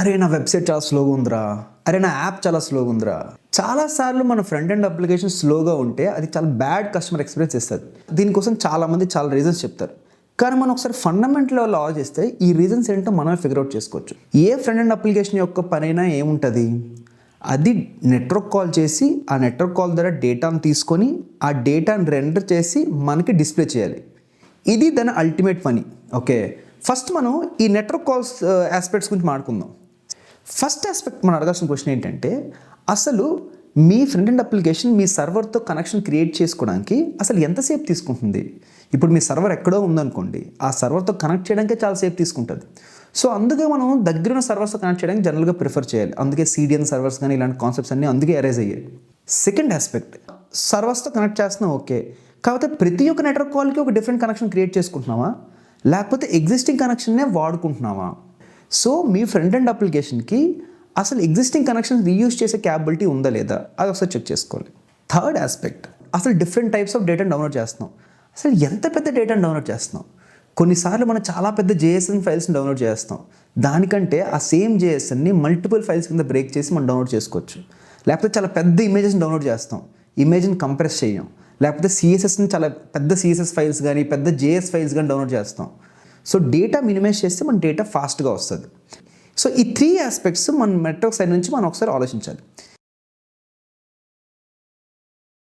అరే నా వెబ్సైట్ చాలా స్లోగా ఉందిరా, అరే నా యాప్ చాలా స్లోగా ఉందిరా. చాలాసార్లు మన ఫ్రంట్ ఎండ్ అప్లికేషన్ స్లోగా ఉంటే అది చాలా బ్యాడ్ కస్టమర్ ఎక్స్పీరియన్స్ ఇస్తుంది. దీనికోసం చాలామంది చాలా రీజన్స్ చెప్తారు. కానీ మనం ఒకసారి ఫండమెంటల్ లెవెల్లో ఆలోచిస్తే ఈ రీజన్స్ ఏంటో మనమే ఫిగర్ అవుట్ చేసుకోవచ్చు. ఏ ఫ్రంట్ ఎండ్ అప్లికేషన్ యొక్క పనైనా ఏముంటుంది, అది నెట్వర్క్ కాల్ చేసి ఆ నెట్వర్క్ కాల్ ద్వారా డేటాను తీసుకొని ఆ డేటాను రెండర్ చేసి మనకి డిస్ప్లే చేయాలి. ఇది దాని అల్టిమేట్ పని. ఓకే, ఫస్ట్ మనం ఈ నెట్వర్క్ కాల్స్ ఆస్పెక్ట్స్ గురించి మాట్లాడుకుందాం. ఫస్ట్ ఆస్పెక్ట్ మనం అడగాల్సిన క్వశ్చన్ ఏంటంటే, అసలు మీ ఫ్రంట్ ఎండ్ అప్లికేషన్ మీ సర్వర్తో కనెక్షన్ క్రియేట్ చేసుకోవడానికి అసలు ఎంతసేపు తీసుకుంటుంది? ఇప్పుడు మీ సర్వర్ ఎక్కడో ఉందనుకోండి, ఆ సర్వర్తో కనెక్ట్ చేయడానికే చాలా సేపు తీసుకుంటుంది. సో అందుకే మనం దగ్గరున్న సర్వర్స్తో కనెక్ట్ చేయడానికి జనరల్గా ప్రిఫర్ చేయాలి. అందుకే CDN సర్వర్స్ కానీ ఇలాంటి కాన్సెప్ట్స్ అన్నీ అందుకే అరైజ్ అయ్యాయి. సెకండ్ ఆస్పెక్ట్, సర్వర్స్తో కనెక్ట్ చేస్తున్నాం ఓకే, కాకపోతే ప్రతి ఒక్క నెట్వర్క్ కాల్కి ఒక డిఫరెంట్ కనెక్షన్ క్రియేట్ చేసుకుంటున్నామా, లేకపోతే ఎగ్జిస్టింగ్ కనెక్షన్నే వాడుకుంటున్నామా? సో మీ ఫ్రంట్ ఎండ్ అప్లికేషన్కి అసలు ఎగ్జిస్టింగ్ కనెక్షన్ రీయూజ్ చేసే క్యాపబిలిటీ ఉందా లేదా, అది ఒకసారి చెక్ చేసుకోవాలి. థర్డ్ ఆస్పెక్ట్, అసలు డిఫరెంట్ టైప్స్ ఆఫ్ డేటాను డౌన్లోడ్ చేస్తున్నాం. అసలు ఎంత పెద్ద డేటాను డౌన్లోడ్ చేస్తున్నాం? కొన్నిసార్లు మనం చాలా పెద్ద JSON ఫైల్స్ని డౌన్లోడ్ చేస్తాం. దానికంటే ఆ సేమ్ JSOన్ని మల్టిపుల్ ఫైల్స్ కింద బ్రేక్ చేసి మనం డౌన్లోడ్ చేసుకోవచ్చు. లేకపోతే చాలా పెద్ద ఇమేజెస్ని డౌన్లోడ్ చేస్తాం, ఇమేజ్ని కంప్రెస్ చేయం. లేకపోతే CSSని చాలా పెద్ద CSS ఫైల్స్ కానీ పెద్ద JS ఫైల్స్ కానీ డౌన్లోడ్ చేస్తాం. సో డేటా మినిమైజ్ చేస్తే మన డేటా ఫాస్ట్గా వస్తుంది. సో ఈ 3 ఆస్పెక్ట్స్ మన నెట్వర్క్ సైడ్ నుంచి మనం ఒకసారి ఆలోచించాలి.